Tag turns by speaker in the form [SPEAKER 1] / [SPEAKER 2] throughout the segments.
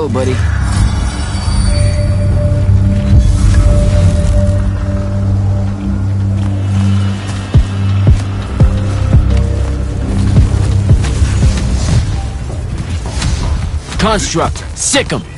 [SPEAKER 1] go, buddy. Construct, sick 'em!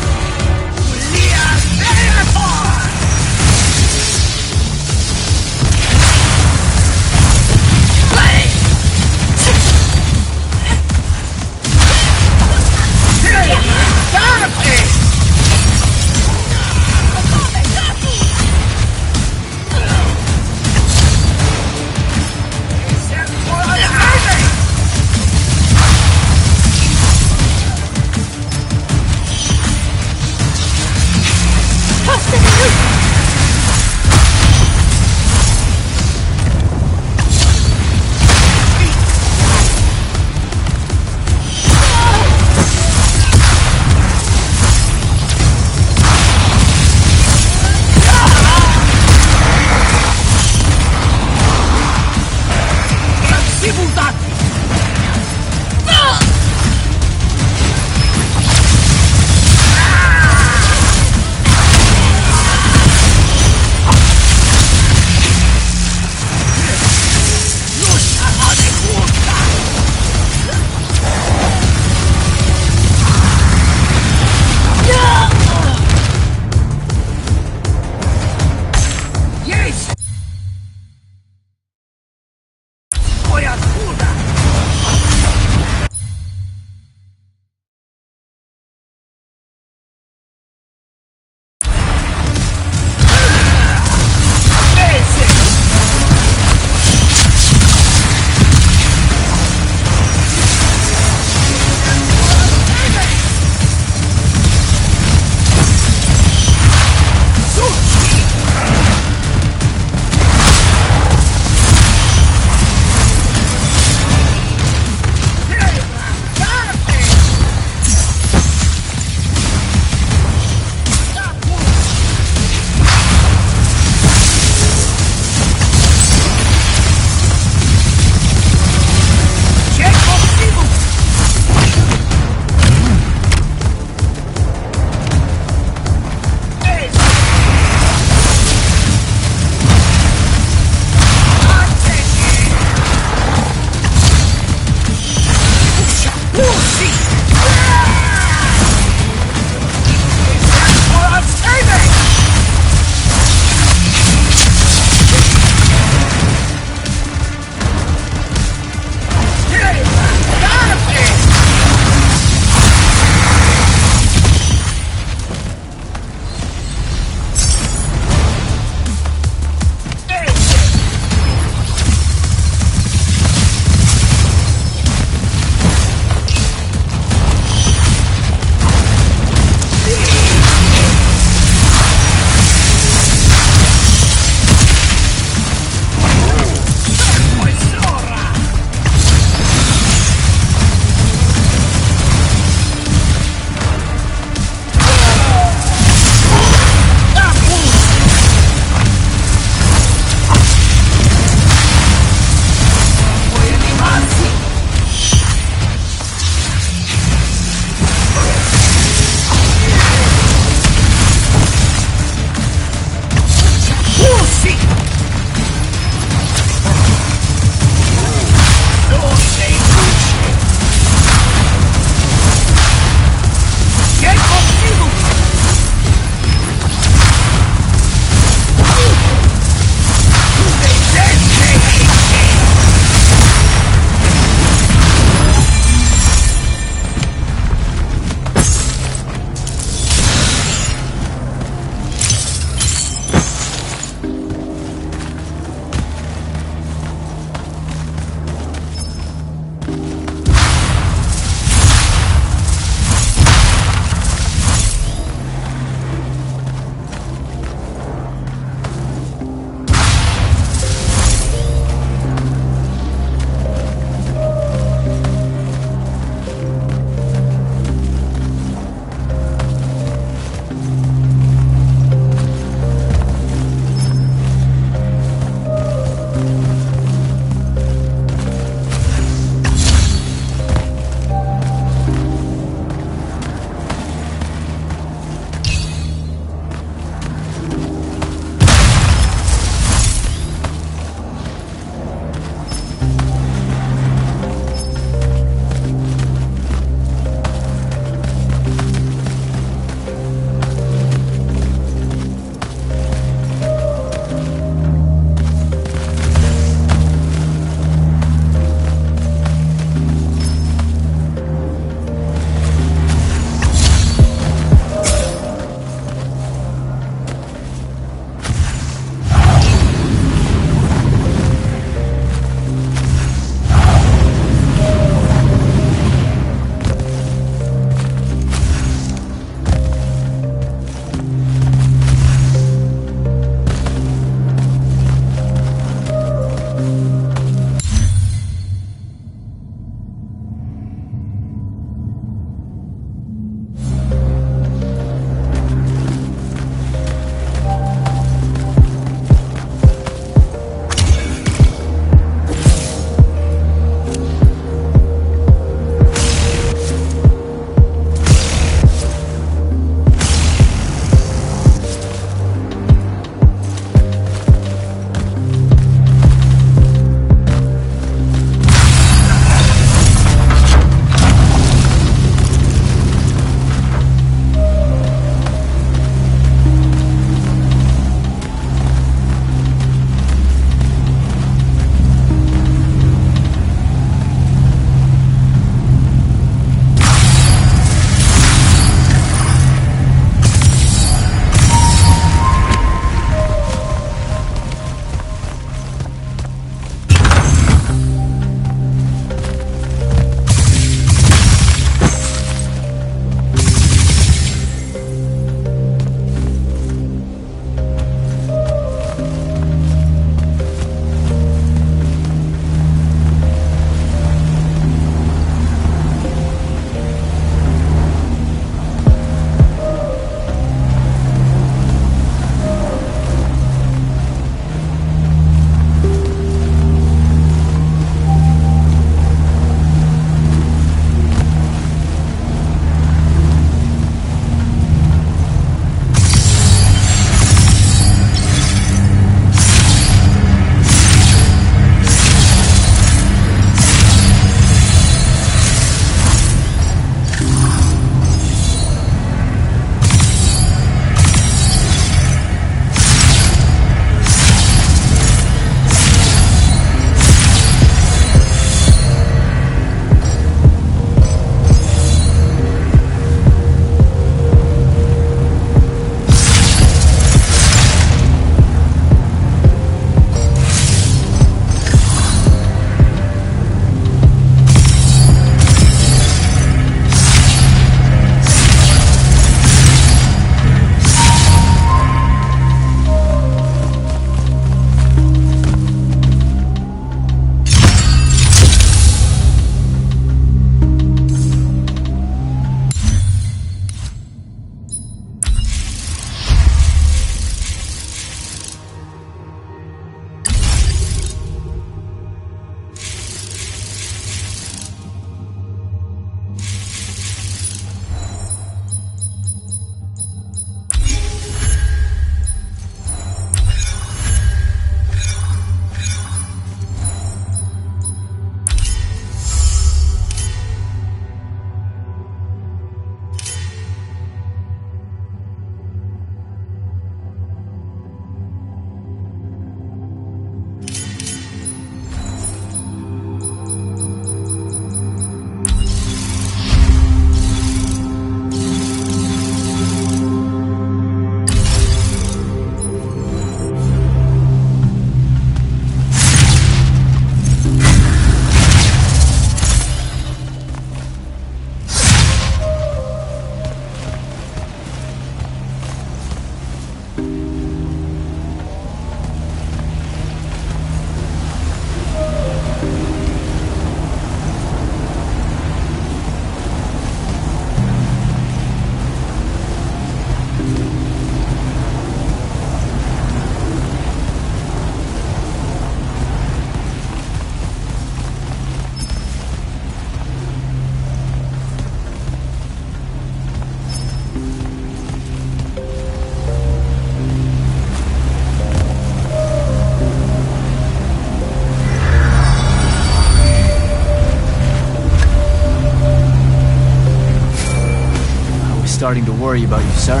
[SPEAKER 1] starting to worry about you, sir.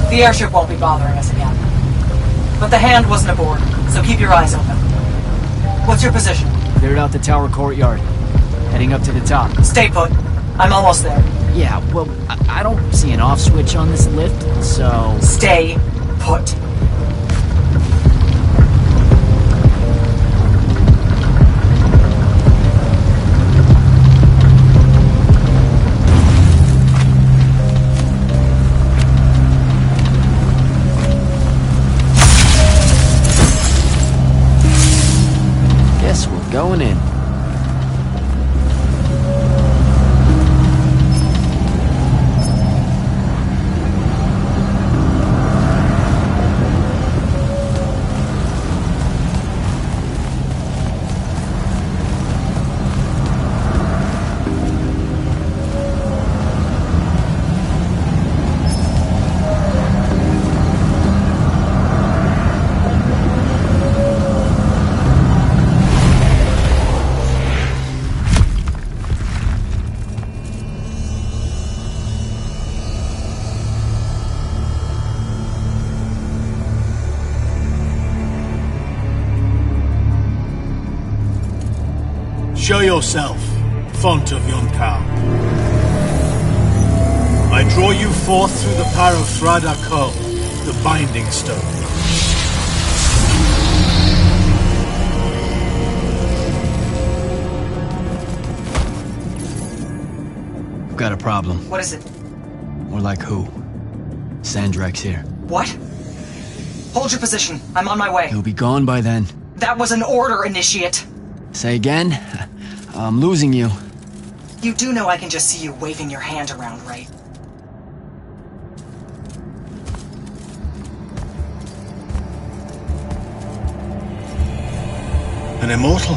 [SPEAKER 2] The airship won't be bothering us again. But the hand wasn't aboard, so keep your eyes open. What's your position?
[SPEAKER 1] Cleared out the tower courtyard. Heading up to the top.
[SPEAKER 2] Stay put. I'm almost there.
[SPEAKER 1] Yeah, well, I don't see an off switch on this lift, so...
[SPEAKER 2] Stay put.
[SPEAKER 1] Guess we're going in.
[SPEAKER 3] Show yourself, font of Yonkou. I draw you forth through the power of Thradako, the Binding Stone.
[SPEAKER 1] I've got a problem.
[SPEAKER 2] What is it?
[SPEAKER 1] More like who? Sandrak's here.
[SPEAKER 2] What? Hold your position. I'm on my way.
[SPEAKER 1] He'll be gone by then.
[SPEAKER 2] That was an order, Initiate.
[SPEAKER 1] Say again? I'm losing you.
[SPEAKER 2] You do know I can just see you waving your hand around, right?
[SPEAKER 3] An immortal?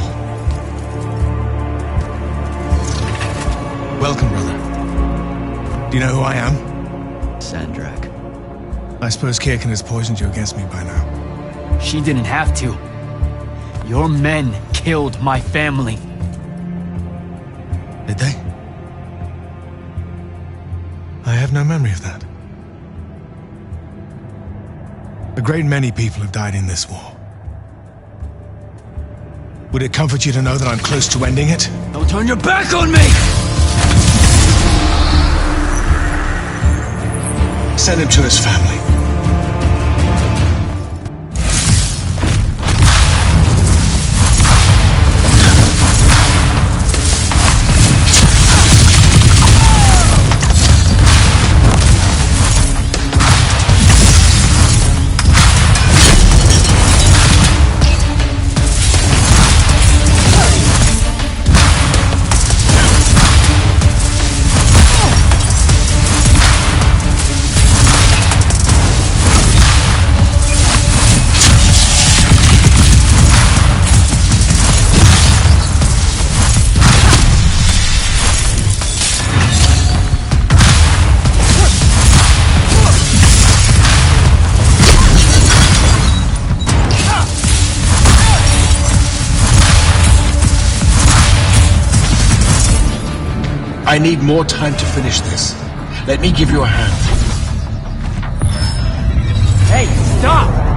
[SPEAKER 4] Welcome, brother. Do you know who I am?
[SPEAKER 1] Sandrak.
[SPEAKER 4] I suppose Kirkin has poisoned you against me by now.
[SPEAKER 1] She didn't have to. Your men killed my family.
[SPEAKER 4] Did they? I have no memory of that. A great many people have died in this war. Would it comfort you to know that I'm close to ending it?
[SPEAKER 1] Don't turn your back on me!
[SPEAKER 4] Send him to his family.
[SPEAKER 3] I need more time to finish this. Let me give you a hand.
[SPEAKER 1] Hey, stop!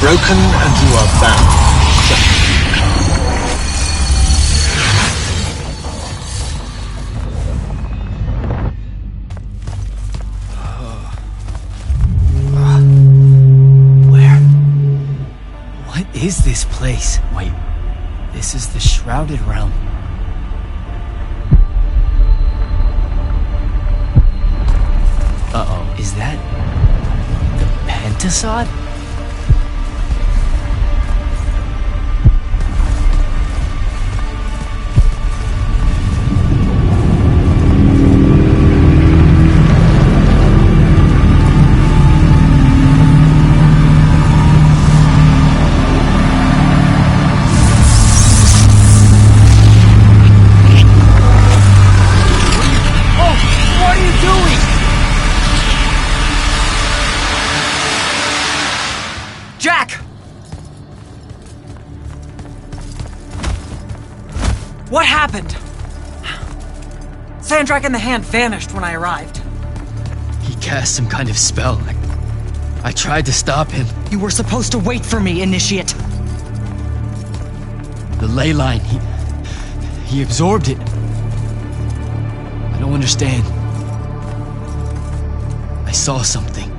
[SPEAKER 3] broken and you are bound.
[SPEAKER 1] Where? What is this place? Wait, this is the Shrouded Realm. Uh-oh, is that the Pentasod? Jack! What happened? Sandrak and the Hand vanished when I arrived. He cast some kind of spell. I tried to stop him.
[SPEAKER 2] You were supposed to wait for me, Initiate.
[SPEAKER 1] The ley line, he absorbed it. I don't understand. I saw something.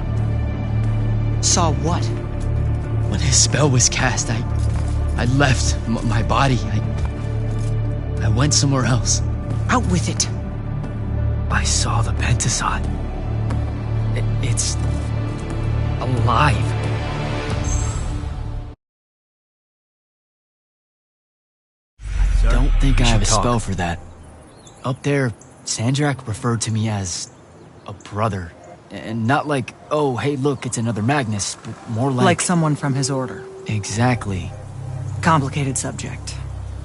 [SPEAKER 2] Saw what?
[SPEAKER 1] When his spell was cast, I left my body. I went somewhere else.
[SPEAKER 2] Out with it.
[SPEAKER 1] I saw the Pentasod. It's alive.
[SPEAKER 3] Sir,
[SPEAKER 1] Don't think
[SPEAKER 3] we
[SPEAKER 1] I have a
[SPEAKER 3] should talk.
[SPEAKER 1] spell for that. Up there, Sandrak referred to me as a brother. And not like, oh, hey, look, it's another Magnus, but more like...
[SPEAKER 2] Like someone from his order.
[SPEAKER 1] Exactly.
[SPEAKER 2] Complicated subject.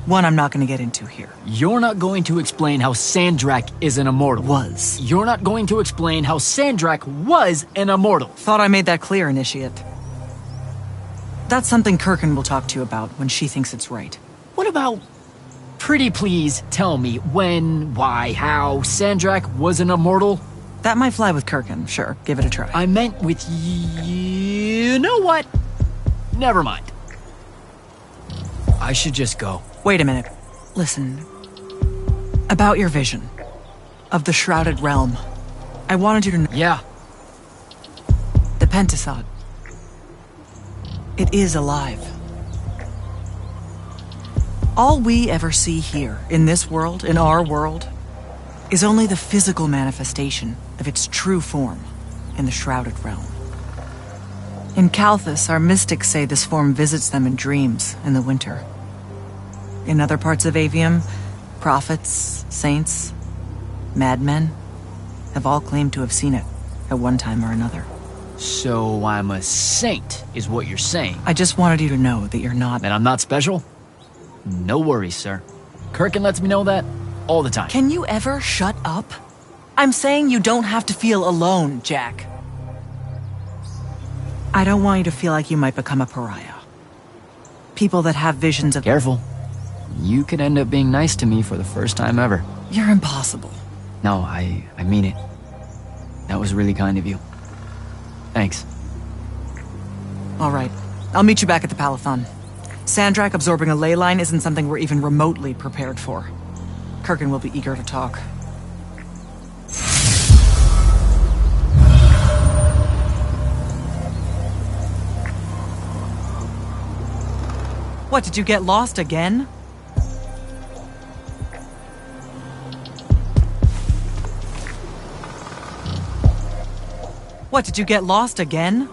[SPEAKER 2] One I'm not going to get into here.
[SPEAKER 1] You're not going to explain how Sandrak is an immortal.
[SPEAKER 2] Was.
[SPEAKER 1] You're not going to explain how Sandrak was an immortal.
[SPEAKER 2] Thought I made that clear, Initiate. That's something Kirkin will talk to you about when she thinks it's right.
[SPEAKER 1] What about... Pretty please tell me when, why, how Sandrak was an immortal?
[SPEAKER 2] That might fly with Kirkin, sure. Give it a try.
[SPEAKER 1] I meant with you know what? Never mind. I should just go.
[SPEAKER 2] Wait a minute. Listen. About your vision. Of the Shrouded Realm. I wanted you to know.
[SPEAKER 1] Yeah,
[SPEAKER 2] The Pentasod. It is alive. All we ever see here, in this world, in our world, is only the physical manifestation of its true form in the Shrouded Realm. In Kalthus, our mystics say this form visits them in dreams in the winter. In other parts of Aveum, prophets, saints, madmen have all claimed to have seen it at one time or another.
[SPEAKER 1] so I'm a saint, is what you're saying.
[SPEAKER 2] I just wanted you to know that you're not...
[SPEAKER 1] And I'm not special? No worries, sir. Kirkin lets me know that all the time.
[SPEAKER 2] Can you ever shut up? I'm saying you don't have to feel alone, Jack. I don't want you to feel like you might become a pariah. People that have visions of...
[SPEAKER 1] Careful. You could end up being nice to me for the first time ever.
[SPEAKER 2] You're impossible.
[SPEAKER 1] No, I mean it. That was really kind of you. Thanks.
[SPEAKER 2] All right. I'll meet you back at the Palathon. Sandrak absorbing a ley line isn't something we're even remotely prepared for. Kirkin will be eager to talk. What, did you get lost again? What, did you get lost again?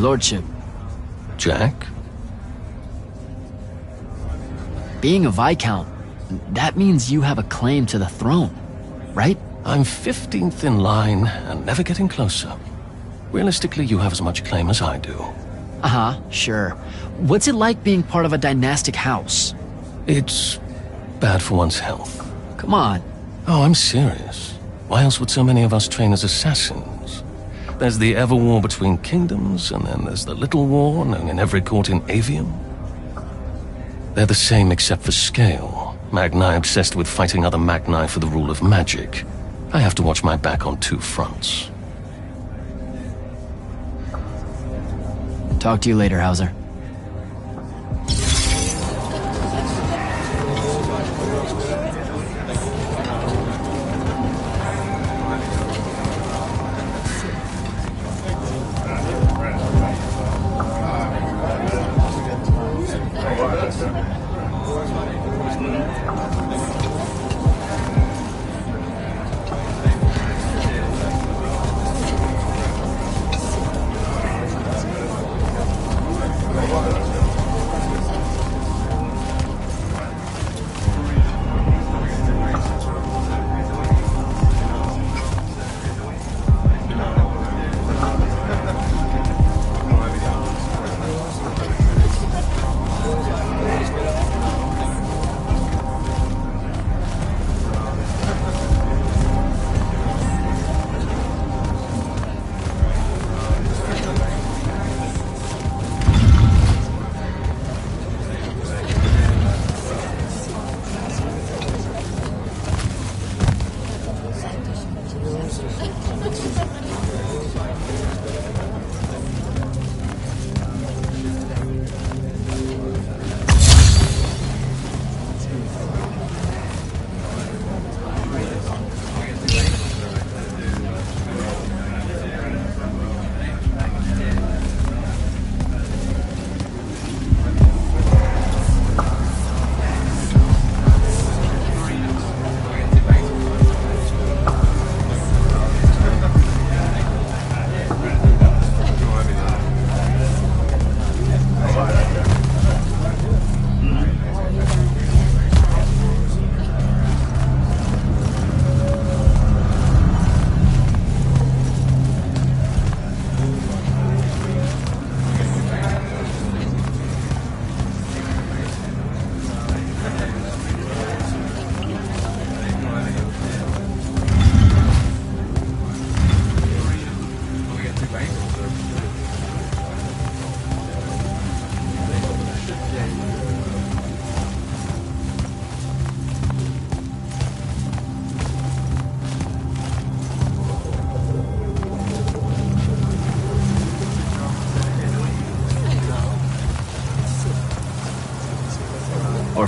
[SPEAKER 1] lordship.
[SPEAKER 5] Jack?
[SPEAKER 1] Being a Viscount, that means you have a claim to the throne, right?
[SPEAKER 5] I'm 15th in line and never getting closer. Realistically, you have as much claim as I do.
[SPEAKER 1] Uh-huh, sure. What's it like being part of a dynastic house?
[SPEAKER 5] It's bad for one's health.
[SPEAKER 1] Come on.
[SPEAKER 5] Oh, I'm serious. Why else would so many of us train as assassins? There's the ever war between kingdoms, and then there's the little war known in every court in Aveum. They're the same except for scale. Magni obsessed with fighting other Magni for the rule of magic. I have to watch my back on two fronts.
[SPEAKER 1] Talk to you later, Hauser.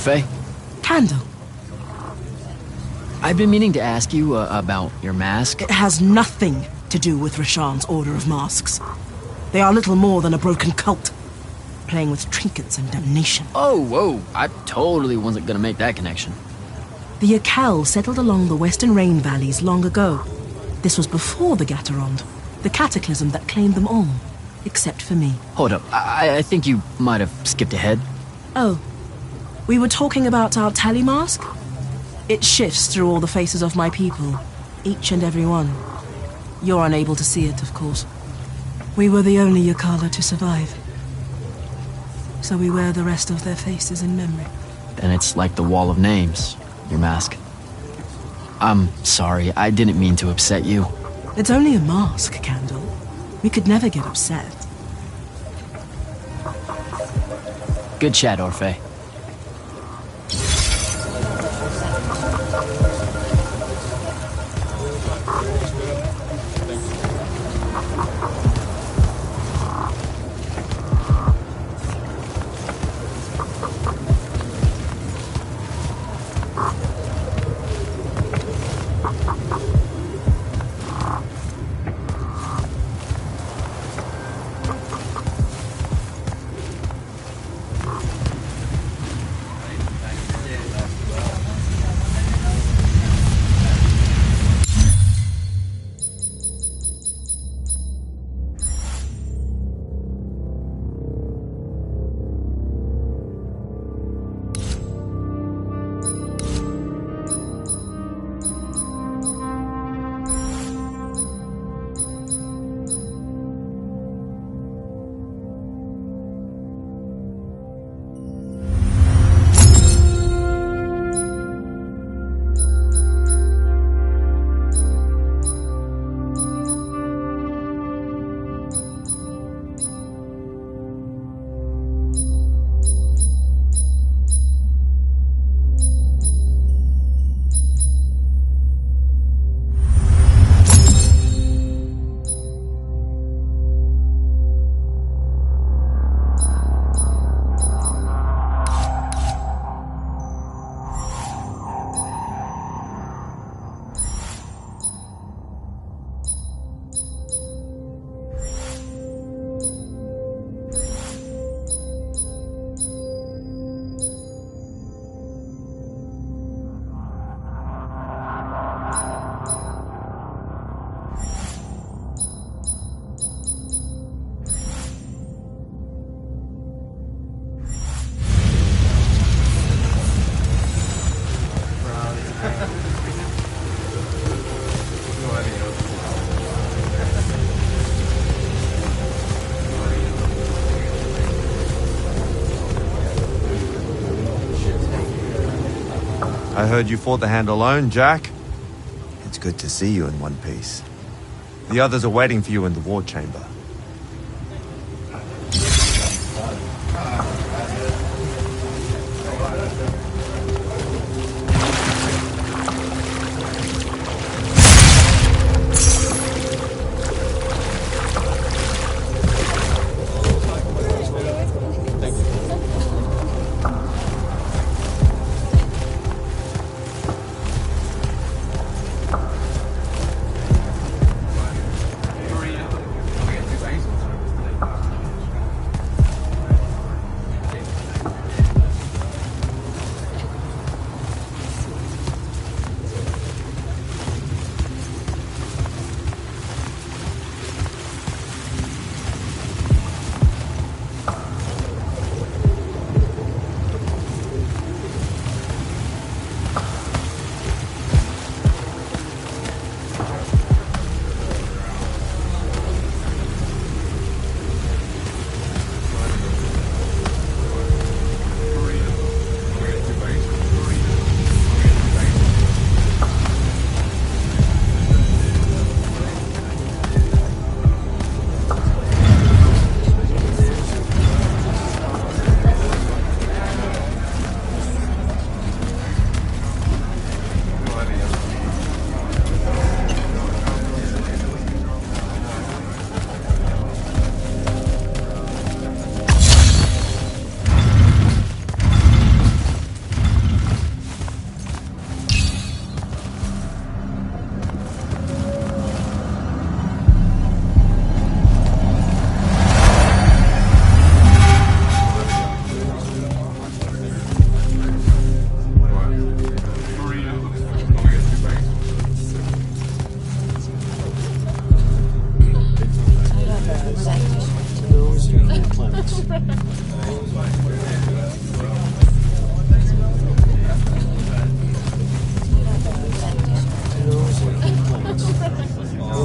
[SPEAKER 1] Orphe?
[SPEAKER 6] Candle.
[SPEAKER 1] I've been meaning to ask you about your mask.
[SPEAKER 6] It has nothing to do with Rasharn's Order of Masks. They are little more than a broken cult, playing with trinkets and damnation.
[SPEAKER 1] Oh, whoa, I totally wasn't gonna make that connection.
[SPEAKER 6] The Akel settled along the western rain valleys long ago. This was before the Gaterond, the cataclysm that claimed them all, except for me.
[SPEAKER 1] Hold up, I think you might have skipped ahead.
[SPEAKER 6] Oh, we were talking about our tally mask? It shifts through all the faces of my people, each and every one. You're unable to see it, of course. We were the only Yakala to survive. So we wear the rest of their faces in memory.
[SPEAKER 1] Then it's like the wall of names, your mask. I'm sorry, I didn't mean to upset you.
[SPEAKER 6] It's only a mask, Candle. We could never get upset.
[SPEAKER 1] Good chat, Orphe.
[SPEAKER 7] I heard you fought the hand alone, Jack. It's good to see you in one piece. The others are waiting for you in the war chamber.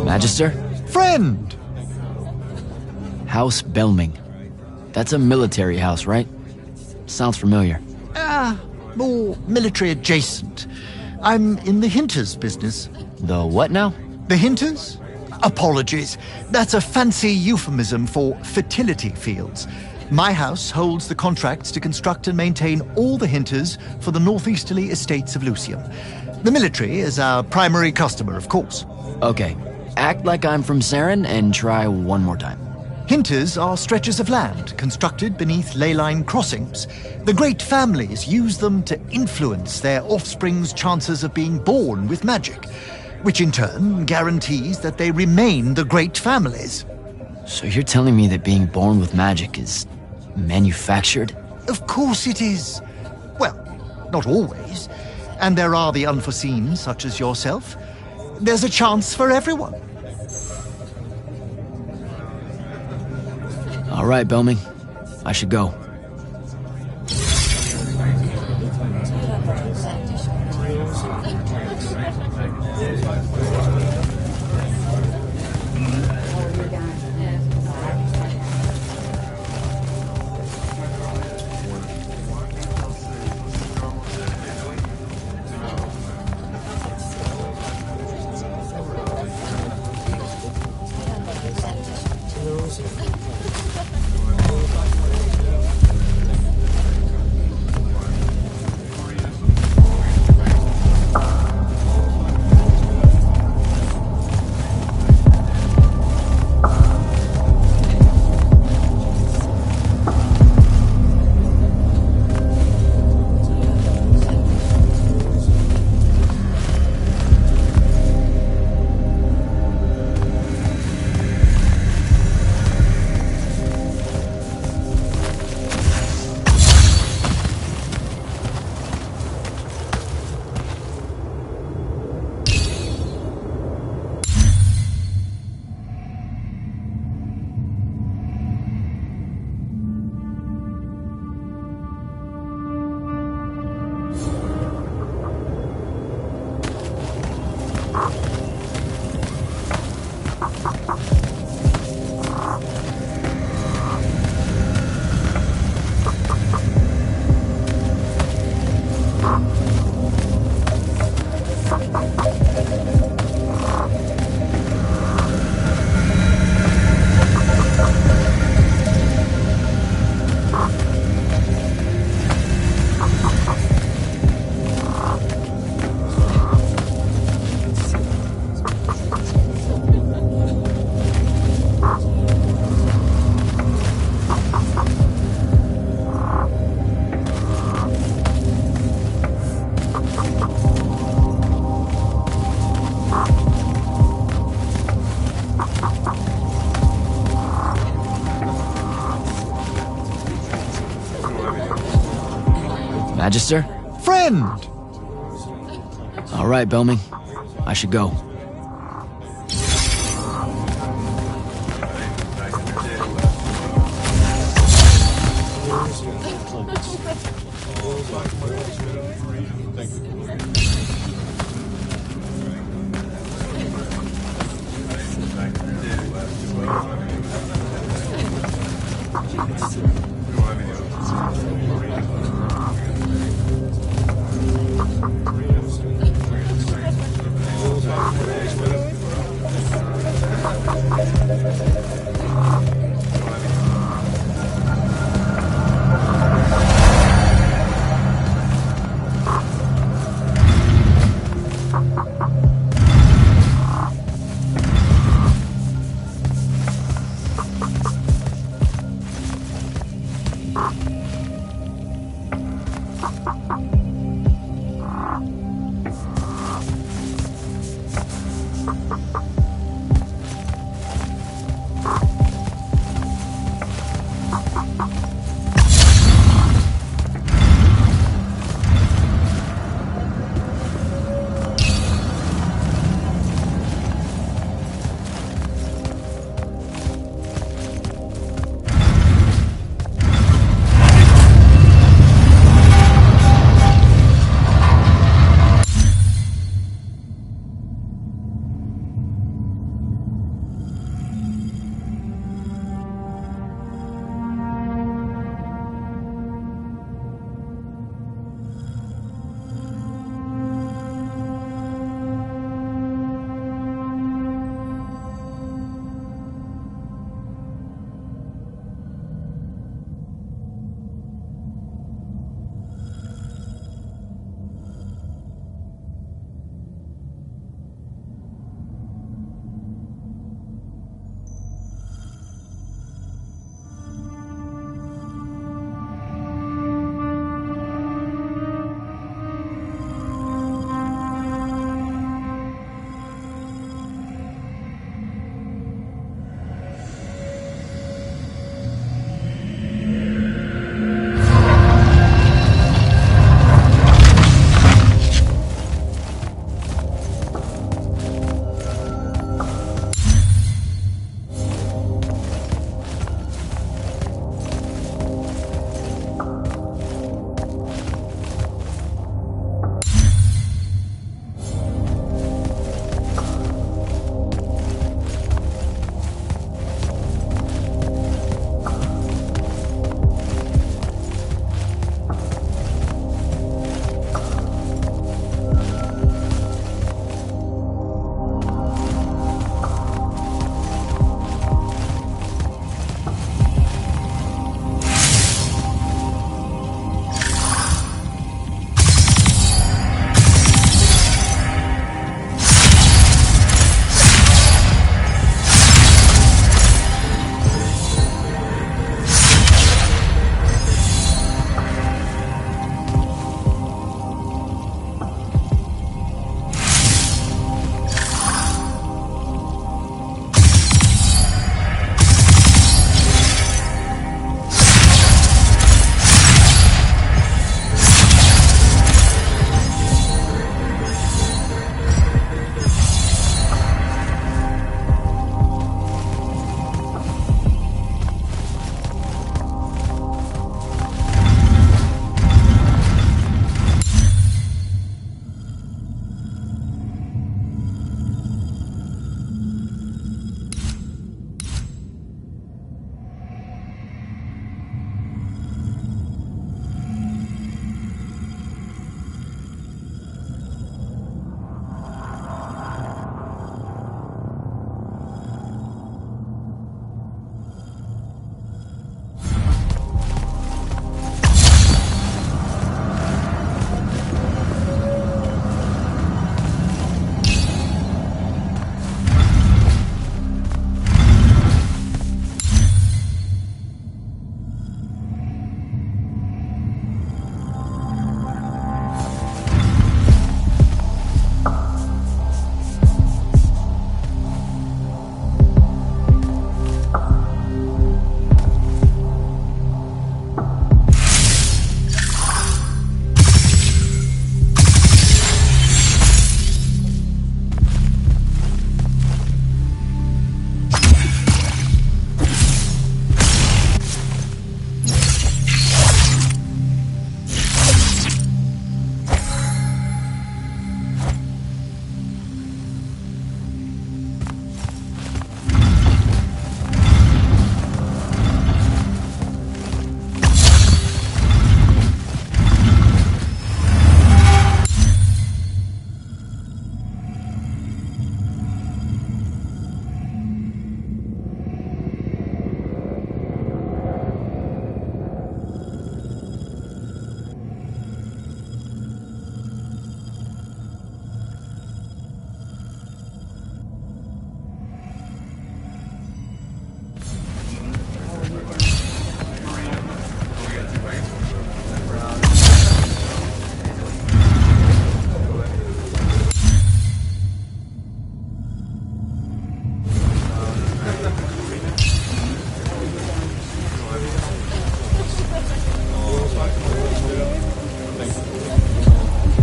[SPEAKER 1] Magister?
[SPEAKER 8] Friend!
[SPEAKER 1] House Belming. That's a military house, right? Sounds familiar.
[SPEAKER 8] More military adjacent. I'm in the Hinters business.
[SPEAKER 1] The what now?
[SPEAKER 8] The Hinters? Apologies. That's a fancy euphemism for fertility fields. My house holds the contracts to construct and maintain all the Hinters for the northeasterly estates of Lucium. The military is our primary customer, of course.
[SPEAKER 1] Okay. Act like I'm from Saren and try one more time.
[SPEAKER 8] Hinters are stretches of land constructed beneath ley line crossings. The great families use them to influence their offspring's chances of being born with magic, which in turn guarantees that they remain the great families.
[SPEAKER 1] So you're telling me that being born with magic is manufactured?
[SPEAKER 8] Of course it is. Well, not always. And there are the unforeseen, such as yourself. There's a chance for everyone.
[SPEAKER 1] All right, Belming. I should go. Magister?
[SPEAKER 8] Friend!
[SPEAKER 1] All right, Belming. I should go.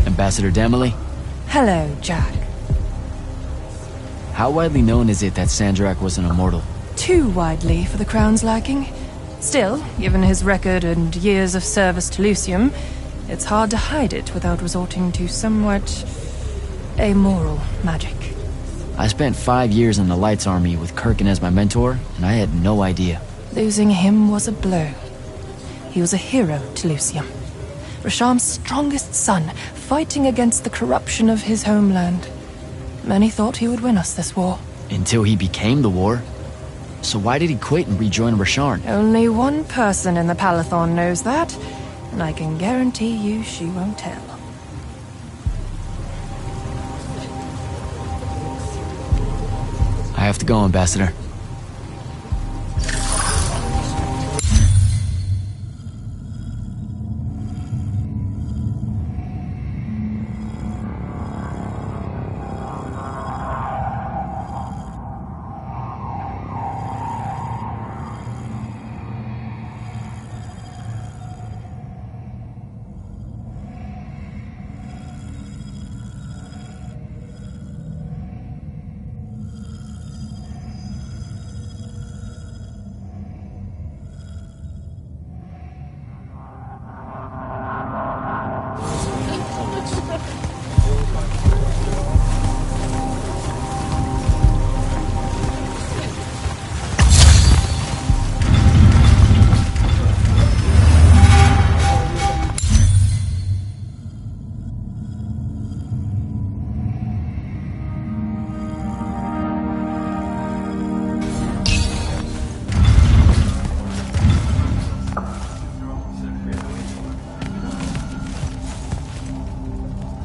[SPEAKER 1] Ambassador Damley?
[SPEAKER 9] Hello, Jack.
[SPEAKER 1] How widely known is it that Sandrak was an immortal?
[SPEAKER 9] Too widely for the Crown's liking. Still, given his record and years of service to Lucium, it's hard to hide it without resorting to somewhat amoral magic.
[SPEAKER 1] I spent 5 years in the Lights Army with Kirkin as my mentor, and I had no idea.
[SPEAKER 9] Losing him was a blow. He was a hero to Lucium. Rasham's strongest son, fighting against the corruption of his homeland. Many thought he would win us this war.
[SPEAKER 1] Until he became the war. So why did he quit and rejoin Rasharn?
[SPEAKER 9] Only one person in the Palathon knows that, and I can guarantee you she won't tell.
[SPEAKER 1] I have to go, Ambassador.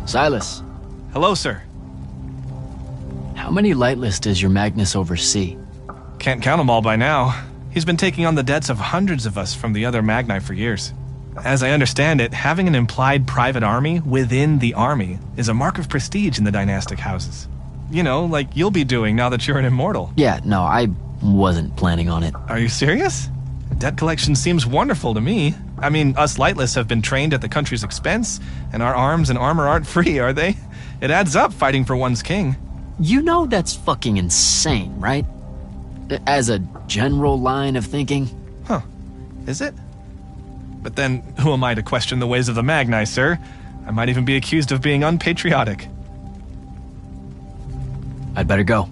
[SPEAKER 1] Silas,
[SPEAKER 10] Hello, sir.
[SPEAKER 1] how many Lightless does your Magnus oversee?
[SPEAKER 10] Can't count them all by now. He's been taking on the debts of hundreds of us from the other Magni for years. As I understand it, having an implied private army within the army is a mark of prestige in the dynastic houses. You know, like you'll be doing now that you're an immortal.
[SPEAKER 1] Yeah, no, I wasn't planning on it.
[SPEAKER 10] Are you serious? Debt collection seems wonderful to me. I mean, us Lightless have been trained at the country's expense, and our arms and armor aren't free, are they? It adds up fighting for one's king.
[SPEAKER 1] You know that's fucking insane, right? As a general line of thinking.
[SPEAKER 10] Huh. Is it? But then, who am I to question the ways of the Magni, sir? I might even be accused of being unpatriotic.
[SPEAKER 1] I'd better go.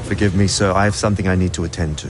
[SPEAKER 7] Forgive me, sir. I have something I need to attend to.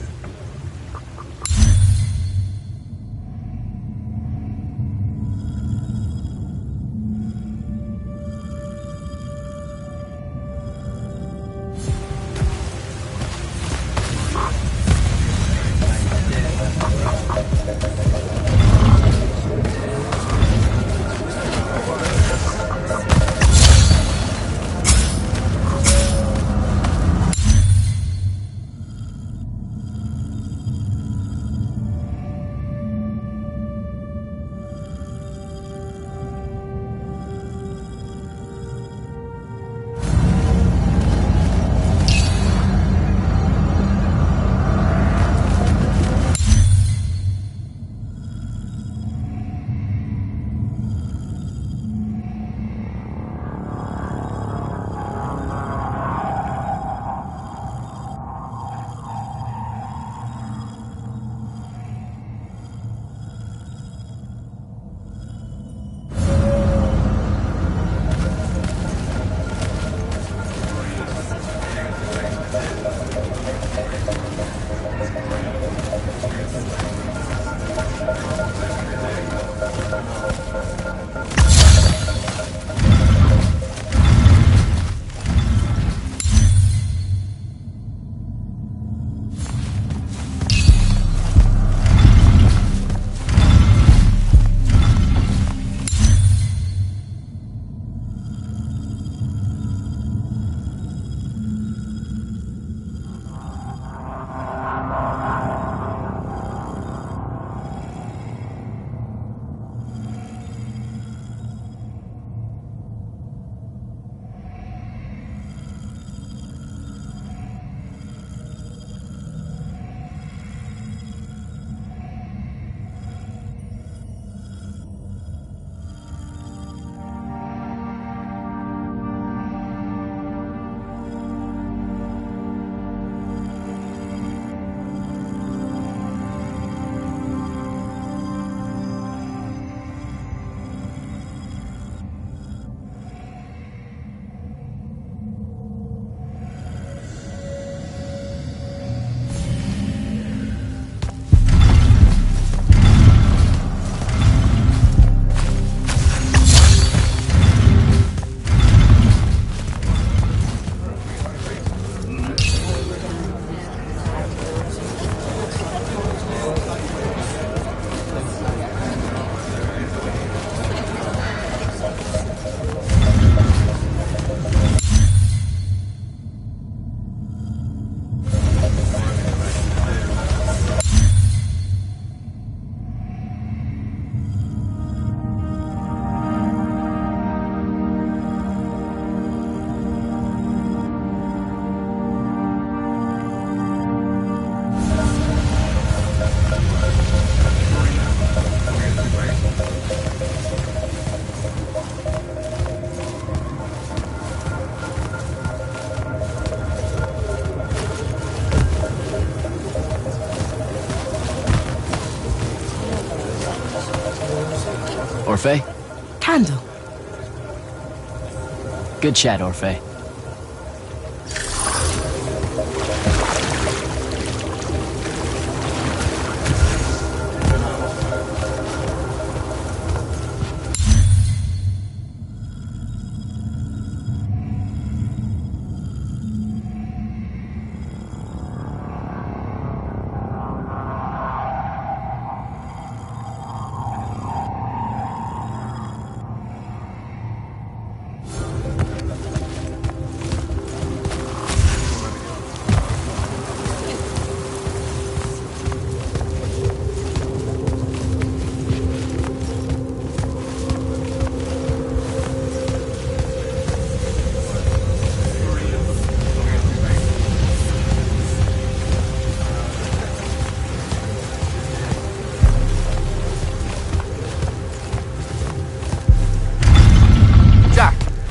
[SPEAKER 1] Orphe?
[SPEAKER 6] Candle.
[SPEAKER 1] Good chat, Orphe.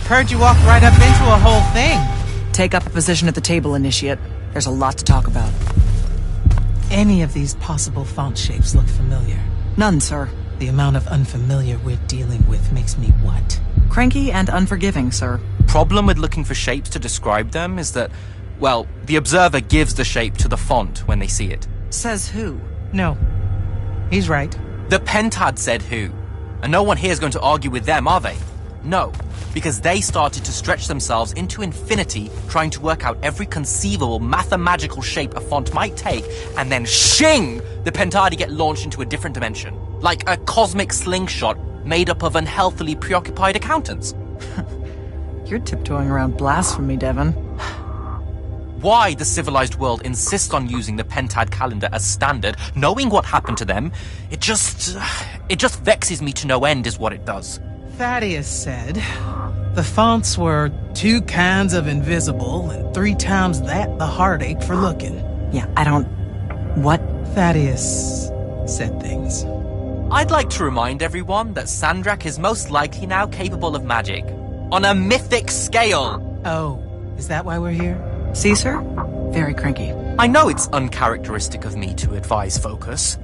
[SPEAKER 11] Heard you walk right up into a whole thing.
[SPEAKER 2] Take up a position at the table, Initiate. There's a lot to talk about.
[SPEAKER 11] Any of these possible font shapes look familiar.
[SPEAKER 2] None, sir.
[SPEAKER 11] The amount of unfamiliar we're dealing with makes me what?
[SPEAKER 2] Cranky and unforgiving, sir.
[SPEAKER 12] Problem with looking for shapes to describe them is that, well, the observer gives the shape to the font when they see it.
[SPEAKER 2] Says who?
[SPEAKER 11] No. He's right.
[SPEAKER 12] The pentad said who. And no one here is going to argue with them, are they? No, because they started to stretch themselves into infinity trying to work out every conceivable mathematical shape a font might take, and then shing! The pentadi get launched into a different dimension. Like a cosmic slingshot made up of unhealthily preoccupied accountants.
[SPEAKER 2] You're tiptoeing around blasphemy, Devon.
[SPEAKER 12] Why the civilized world insists on using the pentad calendar as standard, knowing what happened to them, it just vexes me to no end is what it does.
[SPEAKER 11] Thaddeus said the fonts were 2 kinds of invisible and 3 times that the heartache for looking.
[SPEAKER 2] Yeah, I don't... What?
[SPEAKER 11] Thaddeus said things.
[SPEAKER 12] I'd like to remind everyone that Sandrak is most likely now capable of magic. On a mythic scale!
[SPEAKER 11] Oh, is that why we're here?
[SPEAKER 2] See, sir? Very cranky.
[SPEAKER 12] I know it's uncharacteristic of me to advise focus.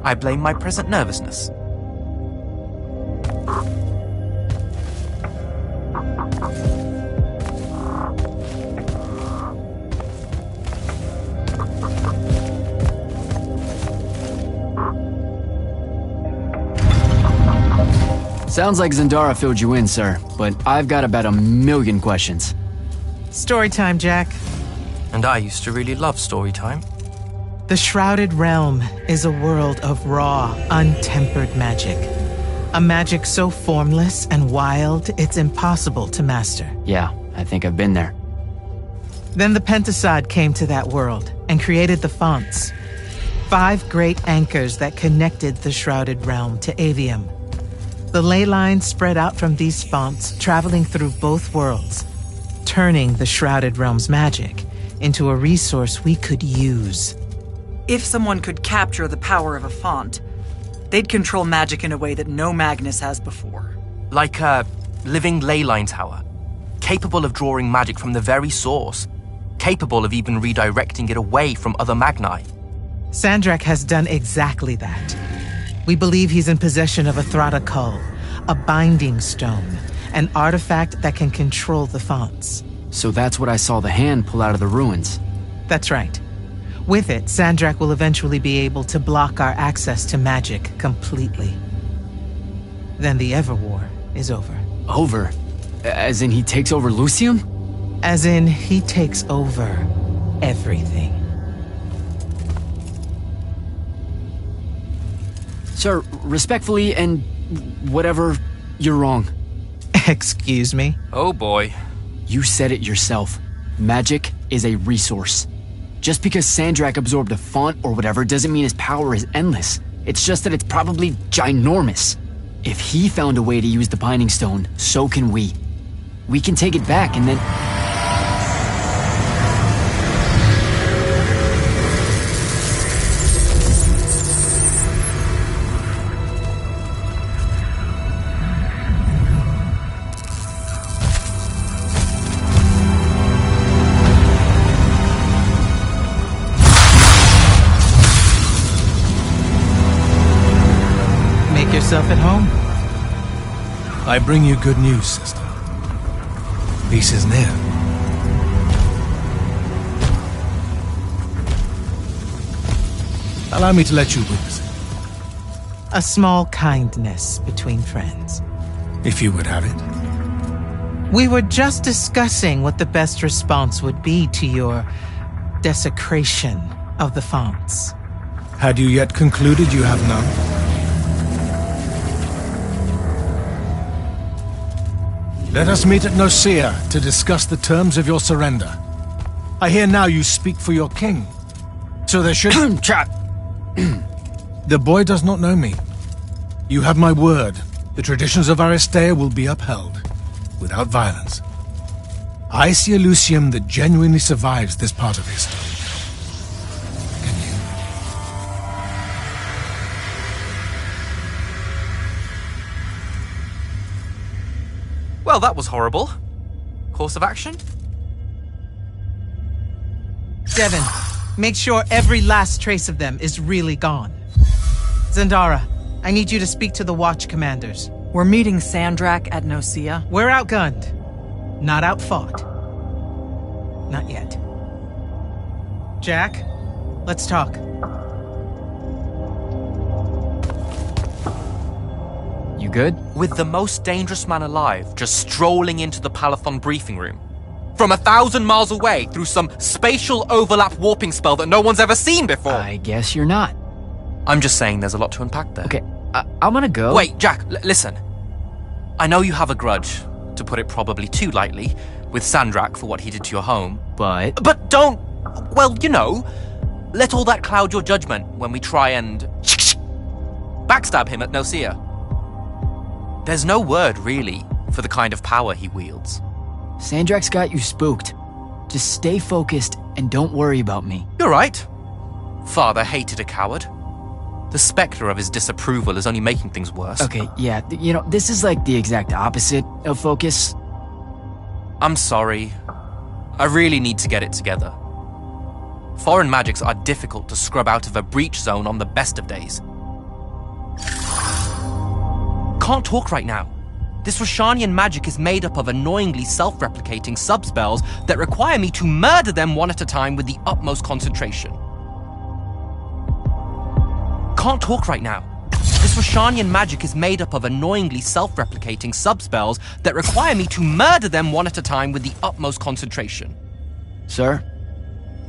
[SPEAKER 12] I blame my present nervousness.
[SPEAKER 1] Sounds like Zendara filled you in, sir, but I've got about 1,000,000 questions.
[SPEAKER 11] Story time, Jack.
[SPEAKER 12] And I used to really love story time.
[SPEAKER 11] The Shrouded Realm is a world of raw, untempered magic. A magic so formless and wild, it's impossible to master.
[SPEAKER 1] Yeah, I think I've been there.
[SPEAKER 11] Then the Pentasod came to that world and created the fonts. 5 great anchors that connected the Shrouded Realm to Aveum. The ley lines spread out from these fonts, traveling through both worlds, turning the Shrouded Realm's magic into a resource we could use.
[SPEAKER 2] If someone could capture the power of a font, they'd control magic in a way that no Magnus has before.
[SPEAKER 12] Like a living ley line tower, capable of drawing magic from the very source, capable of even redirecting it away from other Magni.
[SPEAKER 11] Sandrak has done exactly that. We believe he's in possession of a Thrada Cull, a binding stone, an artifact that can control the fonts.
[SPEAKER 1] So that's what I saw the hand pull out of the ruins.
[SPEAKER 11] That's right. With it, Sandrak will eventually be able to block our access to magic completely. Then the Everwar is over.
[SPEAKER 1] Over? As in he takes over Lucium?
[SPEAKER 11] As in he takes over everything.
[SPEAKER 1] Sir, respectfully and whatever, you're wrong.
[SPEAKER 11] Excuse me?
[SPEAKER 12] Oh boy.
[SPEAKER 1] You said it yourself. Magic is a resource. Just because Sandrak absorbed a font or whatever doesn't mean his power is endless. It's just that it's probably ginormous. If he found a way to use the Binding Stone, so can we. We can take it back and then...
[SPEAKER 11] Make yourself at home.
[SPEAKER 4] I bring you good news, sister. Peace is near. Allow me to let you witness it,
[SPEAKER 11] A small kindness between friends.
[SPEAKER 4] if you would have it.
[SPEAKER 11] We were just discussing what the best response would be to your desecration of the fonts.
[SPEAKER 4] Had you yet concluded you have none? Let us meet at Nicaea to discuss the terms of your surrender. I hear now you speak for your king. So there should...
[SPEAKER 1] Trap!
[SPEAKER 4] The boy does not know me. You have my word. The traditions of Aristea will be upheld, without violence. I see a Lucium that genuinely survives this part of history. Can you?
[SPEAKER 12] Well, that was horrible. Course of action?
[SPEAKER 11] Devin, make sure every last trace of them is really gone. Zendara, I need you to speak to the watch commanders.
[SPEAKER 2] We're meeting Sandrak at Nicaea.
[SPEAKER 11] We're outgunned, not outfought. Not yet. Jack, let's talk.
[SPEAKER 1] You good?
[SPEAKER 12] With the most dangerous man alive just strolling into the Palathon briefing room. From 1,000 miles away through some spatial overlap warping spell that no one's ever seen before.
[SPEAKER 1] I guess you're not.
[SPEAKER 12] I'm just saying there's a lot to unpack there.
[SPEAKER 1] Okay, I'm gonna go.
[SPEAKER 12] Wait, Jack, listen. I know you have a grudge, to put it probably too lightly, with Sandrak for what he did to your home. But don't, well, you know, let all that cloud your judgment when we try and backstab him at Nicaea. There's no word, really, for the kind of power he wields.
[SPEAKER 1] Sandrak's got you spooked. Just stay focused and don't worry about me.
[SPEAKER 12] You're right. Father hated a coward. The specter of his disapproval is only making things worse.
[SPEAKER 1] Okay, yeah, you know, this is like the exact opposite of focus.
[SPEAKER 12] I'm sorry. I really need to get it together. Foreign magics are difficult to scrub out of a breach zone on the best of days. Can't talk right now. This Roshanian magic is made up of annoyingly self-replicating sub-spells that require me to murder them one at a time with the utmost concentration. Can't talk right now. This Roshanian magic is made up of annoyingly self-replicating sub-spells that require me to murder them one at a time with the utmost concentration.
[SPEAKER 1] Sir?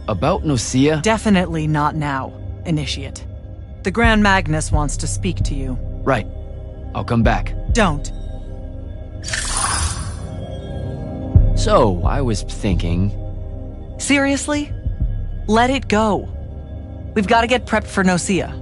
[SPEAKER 1] About Nicaea?
[SPEAKER 2] Definitely not now, Initiate. The Grand Magnus wants to speak to you.
[SPEAKER 1] Right. I'll come back.
[SPEAKER 2] Don't.
[SPEAKER 1] So, I was thinking...
[SPEAKER 2] Seriously? Let it go. We've got to get prepped for Nicaea.